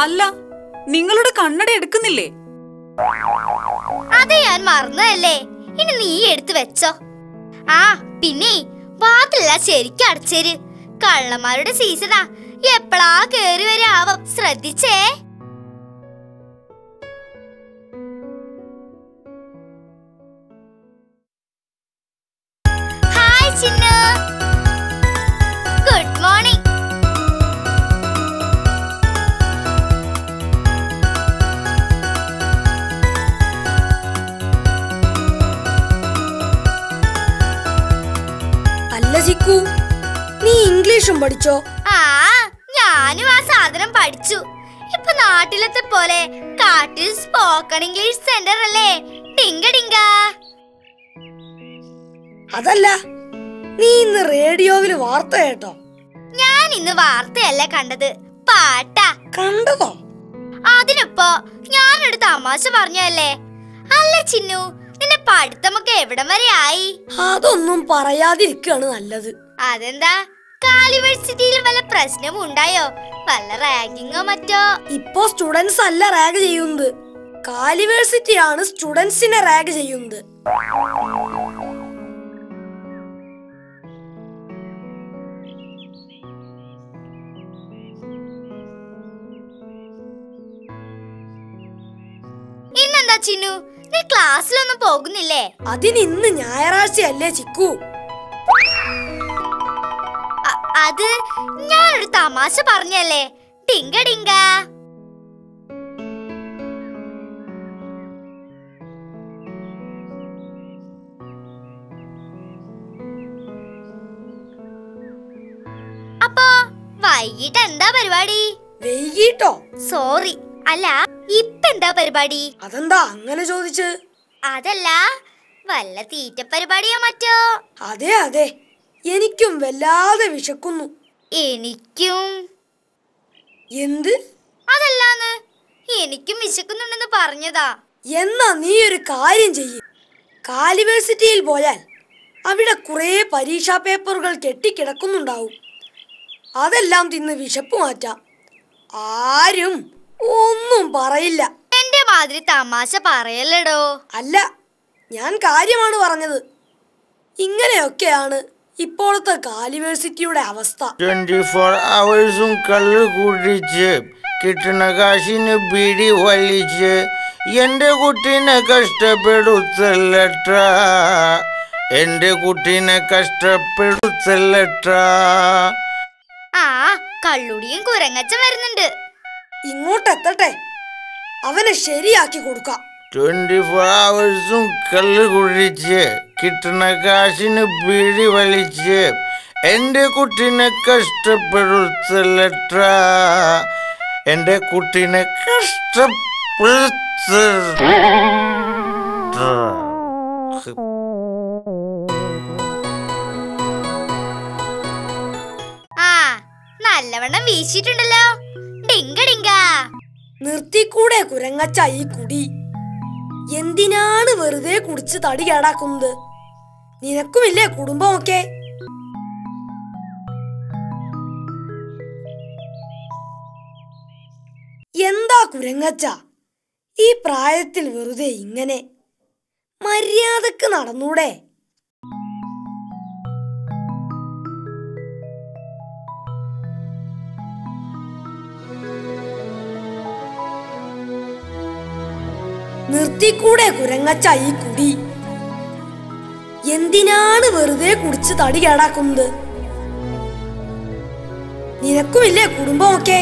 അല്ല, നിങ്ങളുടെ കണ്ണട എടുക്കുന്നില്ലേ? അത് ഞാൻ മറന്നതല്ലേ. ഇനി നീ എടുത്തു വെച്ചോ. ആ പിന്നെ വാതിലെല്ലാം ശരിക്കും അടച്ചേര്. കള്ളന്മാരുടെ സീസണാ, എപ്പോഴാ കേറി വരാവും, ശ്രദ്ധിച്ചേ. Hi Chinnu, good morning. അല്ല ചിക്കു, നീ ഇംഗ്ലീഷും പഠിച്ചോ? ആ, ഞാനും ആ സാധനം പഠിച്ചു. ഇപ്പൊ നാട്ടിലത്തെ പോലെ കാട്ടിൽ സ്പോക്കൺ ഇംഗ്ലീഷ് സെന്റർ അല്ലേ, ടിങ്ക ടിങ്ക. അതല്ല, നീ ഇന്ന് റേഡിയോയിൽ വാർത്ത കേട്ടോ? ഞാൻ ഇന്ന് വാർത്തയല്ല കണ്ടത്, പാട്ടാ കണ്ടതോ? അതിനിപ്പോ ഞാനൊരു തമാശ പറഞ്ഞല്ലേ. അല്ല ചിന്നു, നിന്റെ പഠിത്തമൊക്കെ എവിടം വരെ ആയി? അതൊന്നും പറയാതിരിക്കാണ് നല്ലത്. അതെന്താ, കാലിവേഴ്സിറ്റിയിൽ വല്ല പ്രശ്നവും ഉണ്ടായോ? വല്ല റാഗിങ്ങോ മറ്റോ? ഇപ്പോ സ്റ്റുഡൻസ് അല്ല റാഗ് ചെയ്യുന്നത്, കാലിവേഴ്സിറ്റി ആണ് സ്റ്റുഡൻസിനെ റാഗ് ചെയ്യുന്നത്. ഇന്നെന്താ ചിന്നു, നീ ക്ലാസ്സിലൊന്നും പോകുന്നില്ലേ? അതിന് ഇന്ന് ഞായറാഴ്ചയല്ലേ ചിക്കു? അത് ഞാനൊരു തമാശ പറഞ്ഞല്ലേ, ടിങ്ക ടിങ്ക. അപ്പൊ വൈകിട്ട് എന്താ പരിപാടി? വൈകിട്ടോ? സോറി, അല്ല ഇപ്പെന്താ പരിപാടി? അതെന്താ അങ്ങനെ ചോദിച്ച്? അതല്ല, വല്ല തീറ്റ പരിപാടിയോ മറ്റോ? അതെ അതെ, എനിക്കും വല്ലാതെ വിശക്കുന്നു. എനിക്കും. എന്ത്? അതല്ലാന്ന്, എനിക്കും വിശക്കുന്നുണ്ടെന്ന് പറഞ്ഞതാ. എന്നാ നീ ഒരു കാര്യം ചെയ്യ്, കാലിവേഴ്സിറ്റിയിൽ പോയാൽ അവിടെ കുറെ പരീക്ഷാ പേപ്പറുകൾ കെട്ടിക്കിടക്കുന്നുണ്ടാവും. അതെല്ലാം തിന്ന് വിശപ്പ് മാറ്റാം. ആരും ഒന്നും പറയില്ല. എന്റെ മാതിരി തമാശ പറയല്ലടോ. അല്ല, ഞാൻ കാര്യമാണ് പറഞ്ഞത്. ഇങ്ങനെയൊക്കെയാണ് ഇപ്പോഴത്തെ കാലിവേഴ്സിറ്റിയുടെ അവസ്ഥ. 24 hours കള്ള് കുടിച്ച് കിട്ടുന്ന കാശിന് ബീഡി വലിച്ച് എന്റെ കുട്ടീനെ കഷ്ടപ്പെടുത്തല്ലട്ടാ, എന്റെ കുട്ടീനെ കഷ്ടപ്പെടുത്തല്ലട്ടാ. ആ, കള്ളുടിയും കുരങ്ങച്ചൻ വരുന്നുണ്ട്. ഇങ്ങോട്ടെത്തട്ടെ, അവനെ ശരിയാക്കി കൊടുക്കാം. 24 hours കള്ള് കുടിച്ച് കിട്ടുന്ന കാശിന് ബീഡി വലിച്ച് എന്റെ കുട്ടീനെ കഷ്ടപ്പെടുത്തല്ലട്ടാ, എന്റെ കുട്ടീനെ കഷ്ടപ്പെടുത്ത. ആ, നല്ലവണ്ണം വീശിയിട്ടുണ്ടല്ലോ, ടിങ്ക ടിങ്ക. നിർത്തിക്കൂടെ കുരങ്ങച്ച ഈ കുടി? എന്തിനാണ് വെറുതെ കുടിച്ച് തടി കേടാക്കുന്നത്? നിനക്കുമില്ലേ കുടുംബമൊക്കെ? എന്താ കുരങ്ങച്ച ഈ പ്രായത്തിൽ വെറുതെ ഇങ്ങനെ? മര്യാദക്ക് നടന്നൂടെ? നിർത്തിക്കൂടെ കുരങ്ങച്ച ഈ കുടി? എന്തിനാണ് വെറുതെ കുടിച്ച് തടി കേടാക്കുന്നത്? നിനക്കുമില്ലേ കുടുംബമൊക്കെ?